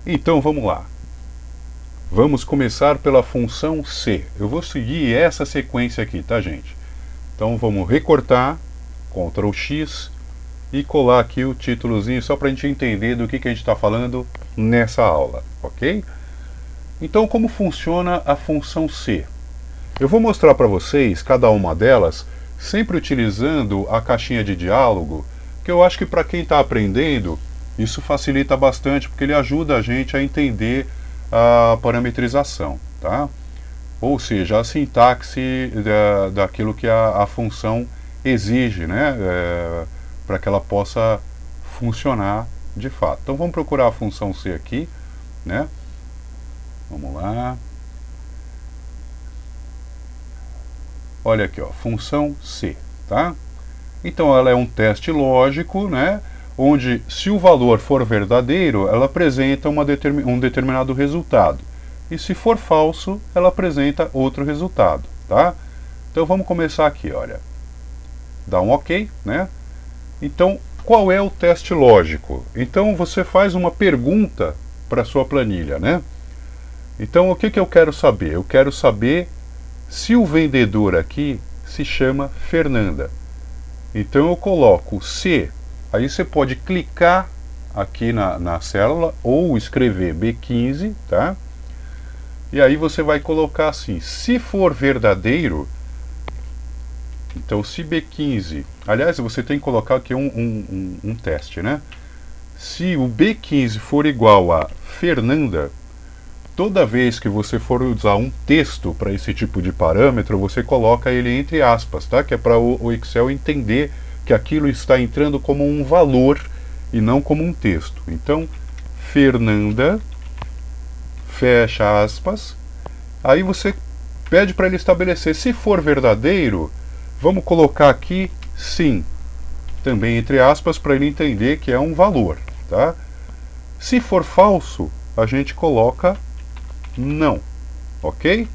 Então vamos lá. Vamos começar pela função C. Eu vou seguir essa sequência aqui, tá, gente? Então vamos recortar, Ctrl X e colar aqui o títulozinho só para a gente entender do que a gente está falando nessa aula, ok? Então como funciona a função C? Eu vou mostrar para vocês cada uma delas, sempre utilizando a caixinha de diálogo, que eu acho que para quem está aprendendo, isso facilita bastante, porque ele ajuda a gente a entender a parametrização, tá? Ou seja, a sintaxe daquilo que a função exige, né? Para que ela possa funcionar de fato. Então vamos procurar a função C aqui, né? Vamos lá. Olha aqui, ó, função C, tá? Então ela é um teste lógico, né? Onde, se o valor for verdadeiro, ela apresenta um determinado resultado. E se for falso, ela apresenta outro resultado, tá? Então vamos começar aqui, olha. Dá um OK, né? Então, qual é o teste lógico? Então você faz uma pergunta para a sua planilha, né? Então o que eu quero saber? Eu quero saber se o vendedor aqui se chama Fernanda. Então eu coloco C, aí você pode clicar aqui na célula ou escrever B15, tá? E aí você vai colocar assim, se for verdadeiro, então se B15, aliás você tem que colocar aqui um teste, né? Se o B15 for igual a Fernanda, toda vez que você for usar um texto para esse tipo de parâmetro, você coloca ele entre aspas, tá? Que é para o Excel entender que aquilo está entrando como um valor e não como um texto. Então, Fernanda, fecha aspas, aí você pede para ele estabelecer, se for verdadeiro, vamos colocar aqui sim, também entre aspas, para ele entender que é um valor, tá? Se for falso, a gente coloca não, ok?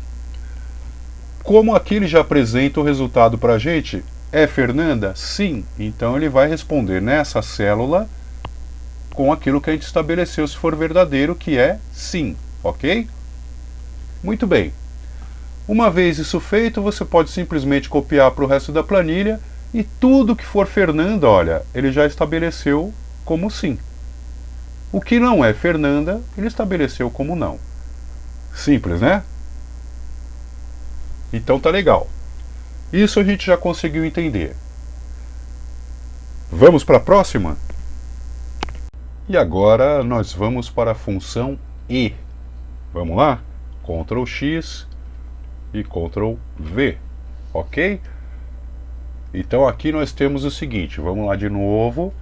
Como aqui ele já apresenta o resultado para a gente, é Fernanda? Sim. Então ele vai responder nessa célula com aquilo que a gente estabeleceu, se for verdadeiro, que é sim, ok? Muito bem. Uma vez isso feito, você pode simplesmente copiar para o resto da planilha e tudo que for Fernanda, olha, ele já estabeleceu como sim. O que não é Fernanda, ele estabeleceu como não. Simples, né? Então tá legal. Isso a gente já conseguiu entender. Vamos para a próxima? E agora nós vamos para a função E. Vamos lá? Ctrl X e Ctrl V. Ok? Então aqui nós temos o seguinte, vamos lá de novo.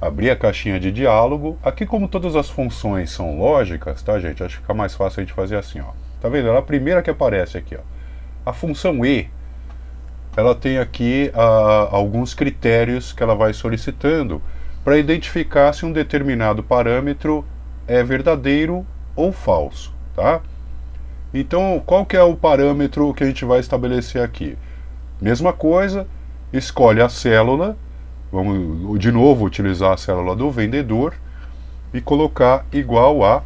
Abrir a caixinha de diálogo. Aqui, como todas as funções são lógicas, tá, gente? Acho que fica mais fácil a gente fazer assim, ó. Tá vendo? Ela é a primeira que aparece aqui, ó. A função E, ela tem aqui alguns critérios que ela vai solicitando para identificar se um determinado parâmetro é verdadeiro ou falso, tá? Então, qual que é o parâmetro que a gente vai estabelecer aqui? Mesma coisa, escolhe a célula. Vamos de novo utilizar a célula do vendedor e colocar igual a,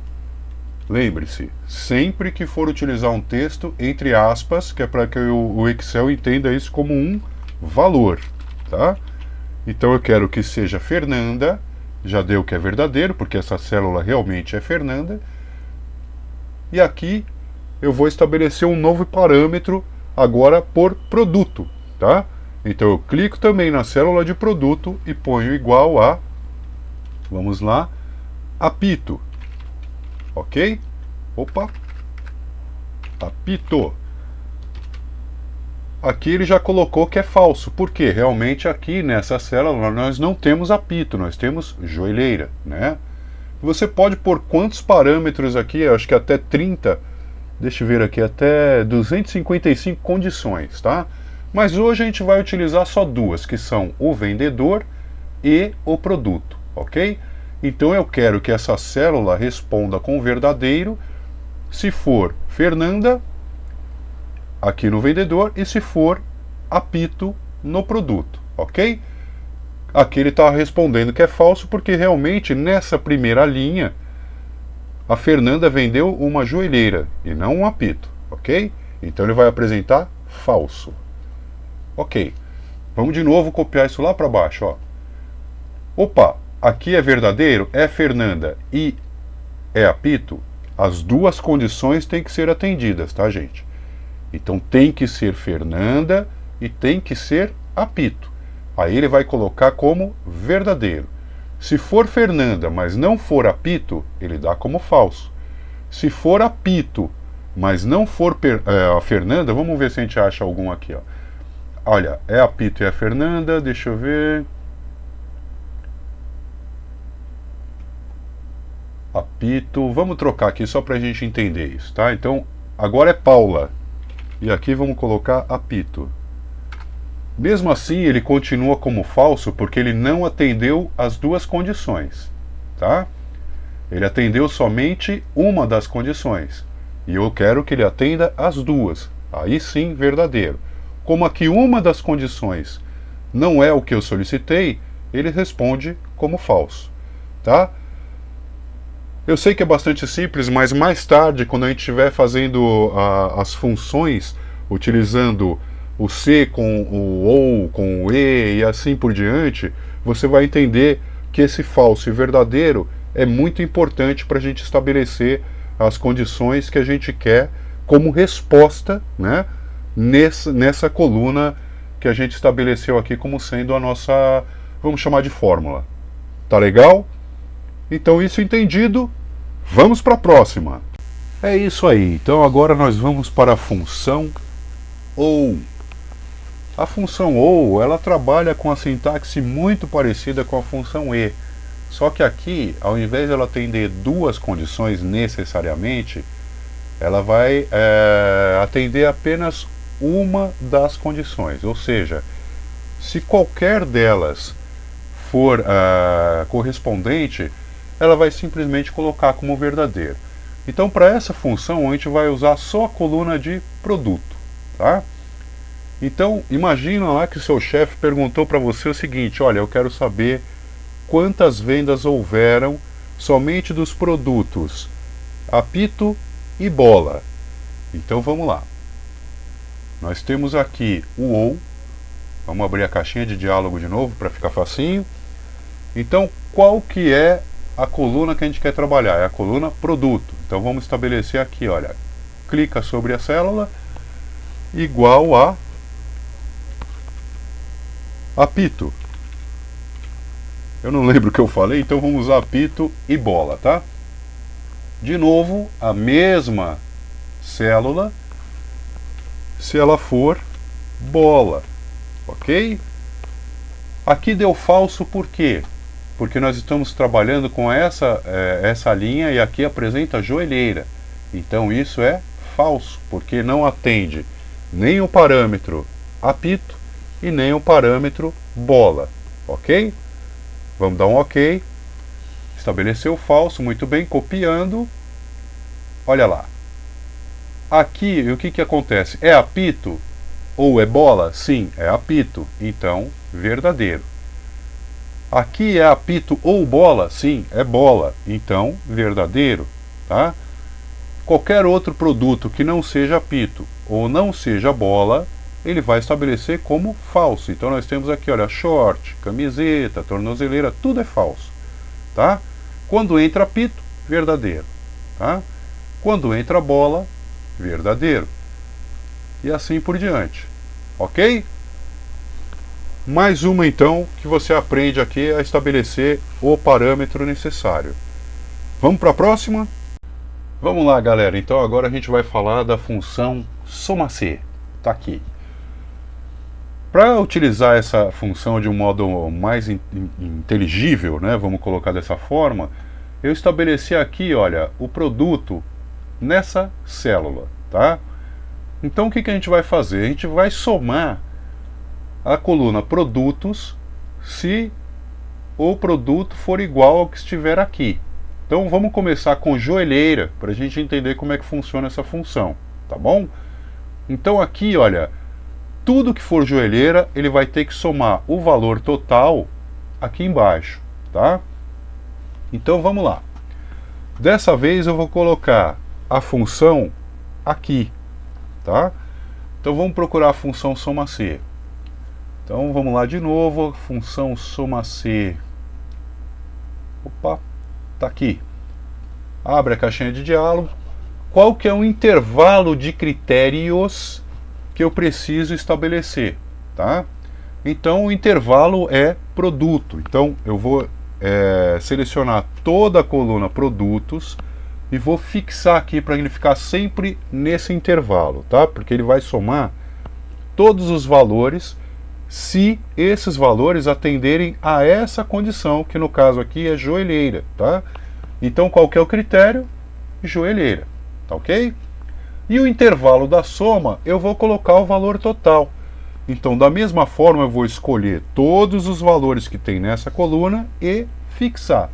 lembre-se, sempre que for utilizar um texto, entre aspas, que é para que o Excel entenda isso como um valor, tá? Então eu quero que seja Fernanda, já deu que é verdadeiro, porque essa célula realmente é Fernanda, e aqui eu vou estabelecer um novo parâmetro agora por produto, tá? Então eu clico também na célula de produto e ponho igual a, vamos lá, apito, ok? Opa, apito. Aqui ele já colocou que é falso, porque realmente aqui nessa célula nós não temos apito, nós temos joelheira, né? Você pode pôr quantos parâmetros aqui, eu acho que até 30, deixa eu ver aqui, até 255 condições, tá? Mas hoje a gente vai utilizar só duas, que são o vendedor e o produto, ok? Então eu quero que essa célula responda com verdadeiro, se for Fernanda, aqui no vendedor, e se for apito no produto, ok? Aqui ele está respondendo que é falso, porque realmente nessa primeira linha a Fernanda vendeu uma joelheira e não um apito, ok? Então ele vai apresentar falso. Ok, vamos de novo copiar isso lá para baixo, ó. Opa, aqui é verdadeiro, é Fernanda e é apito, as duas condições têm que ser atendidas, tá, gente? Então tem que ser Fernanda e tem que ser apito. Aí ele vai colocar como verdadeiro. Se for Fernanda, mas não for apito, ele dá como falso. Se for apito, mas não for a Fernanda, vamos ver se a gente acha algum aqui, ó. Olha, é apito e é Fernanda, deixa eu ver. Apito, vamos trocar aqui só para a gente entender isso, tá? Então, agora é Paula. E aqui vamos colocar apito. Mesmo assim, ele continua como falso porque ele não atendeu as duas condições, tá? Ele atendeu somente uma das condições. E eu quero que ele atenda as duas. Aí sim, verdadeiro. Como aqui uma das condições não é o que eu solicitei, ele responde como falso, tá? Eu sei que é bastante simples, mas mais tarde, quando a gente estiver fazendo as funções, utilizando o se com o ou, com o e assim por diante, você vai entender que esse falso e verdadeiro é muito importante para a gente estabelecer as condições que a gente quer como resposta, né, nessa coluna que a gente estabeleceu aqui como sendo a nossa, vamos chamar de fórmula. Tá legal? Então, isso entendido, vamos para a próxima. É isso aí. Então, agora nós vamos para a função OU. A função OU, ela trabalha com a sintaxe muito parecida com a função E. Só que aqui, ao invés de ela atender duas condições necessariamente, ela vai atender apenas uma das condições. Ou seja, se qualquer delas for correspondente, ela vai simplesmente colocar como verdadeiro. Então, para essa função, a gente vai usar só a coluna de produto, tá? Então, imagina lá que o seu chefe perguntou para você o seguinte: olha, eu quero saber quantas vendas houveram somente dos produtos apito e bola. Então, vamos lá. Nós temos aqui o OU. Vamos abrir a caixinha de diálogo de novo para ficar facinho. Então, qual que é a coluna que a gente quer trabalhar? É a coluna produto. Então, vamos estabelecer aqui, olha, clica sobre a célula, igual a apito. Eu não lembro o que eu falei, então vamos usar apito e bola, tá? De novo, a mesma célula, se ela for bola, ok? Aqui deu falso por quê? Porque nós estamos trabalhando com essa linha e aqui apresenta joelheira. Então isso é falso, porque não atende nem o parâmetro apito e nem o parâmetro bola, ok? Vamos dar um ok. Estabeleceu o falso, muito bem, copiando. Olha lá. Aqui, o que acontece? É apito ou é bola? Sim, é apito. Então, verdadeiro. Aqui é apito ou bola? Sim, é bola. Então, verdadeiro. Tá? Qualquer outro produto que não seja apito ou não seja bola, ele vai estabelecer como falso. Então nós temos aqui, olha, short, camiseta, tornozeleira, tudo é falso, tá? Quando entra apito, verdadeiro, tá? Quando entra bola, verdadeiro. E assim por diante, ok? Mais uma então que você aprende aqui a estabelecer o parâmetro necessário. Vamos para a próxima? Vamos lá, galera. Então agora a gente vai falar da função SOMACE. Tá aqui. Para utilizar essa função de um modo mais inteligível, né, vamos colocar dessa forma, eu estabeleci aqui, olha, o produto nessa célula, tá? Então o que a gente vai fazer? A gente vai somar a coluna produtos se o produto for igual ao que estiver aqui. Então vamos começar com joelheira para a gente entender como é que funciona essa função, tá bom? Então aqui, olha, tudo que for joelheira, ele vai ter que somar o valor total aqui embaixo, tá? Então vamos lá. Dessa vez eu vou colocar a função aqui, tá? Então vamos procurar a função soma C. Então vamos lá de novo, função soma C. Opa, tá aqui. Abre a caixinha de diálogo. Qual que é o intervalo de critérios que eu preciso estabelecer, tá? Então o intervalo é produto. Então eu vou selecionar toda a coluna produtos e vou fixar aqui para ele ficar sempre nesse intervalo, tá? Porque ele vai somar todos os valores se esses valores atenderem a essa condição, que no caso aqui é joelheira, tá? Então qual que é o critério? Joelheira, tá ok? E o intervalo da soma eu vou colocar o valor total. Então, da mesma forma, eu vou escolher todos os valores que tem nessa coluna e fixar.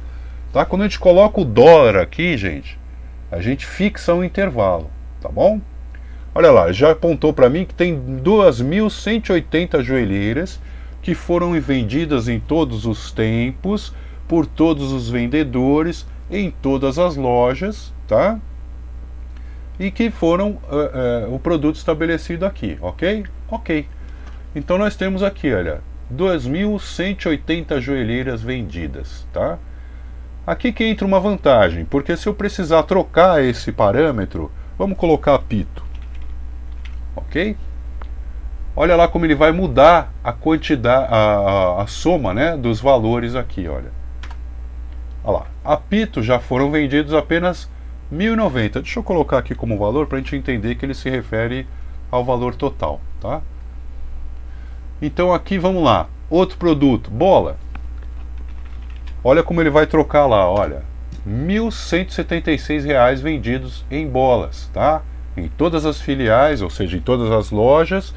Tá? Quando a gente coloca o dólar aqui, gente, a gente fixa um intervalo, tá bom? Olha lá, já apontou para mim que tem 2.180 joelheiras que foram vendidas em todos os tempos, por todos os vendedores, em todas as lojas, tá? E que foram o produto estabelecido aqui, ok? Ok. Então nós temos aqui, olha, 2.180 joelheiras vendidas, tá? Aqui que entra uma vantagem, porque se eu precisar trocar esse parâmetro, vamos colocar apito, ok? Olha lá como ele vai mudar a quantidade, a soma, né, dos valores aqui, olha. Olha lá, apito já foram vendidos apenas 1.090. Deixa eu colocar aqui como valor para a gente entender que ele se refere ao valor total, tá? Então aqui vamos lá, outro produto, bola. Olha como ele vai trocar lá, olha, R$ 1.176 vendidos em bolas, tá? Em todas as filiais, ou seja, em todas as lojas,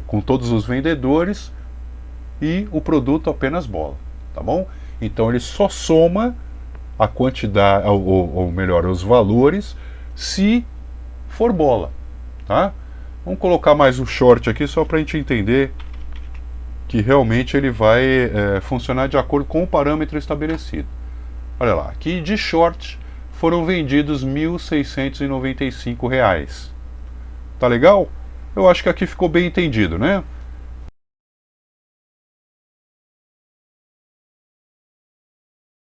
com todos os vendedores, e o produto apenas bola, tá bom? Então ele só soma a quantidade, ou melhor, os valores, se for bola, tá? Vamos colocar mais um short aqui só para a gente entender que realmente ele vai funcionar de acordo com o parâmetro estabelecido. Olha lá, aqui de short foram vendidos R$ 1.695. Tá legal? Eu acho que aqui ficou bem entendido, né?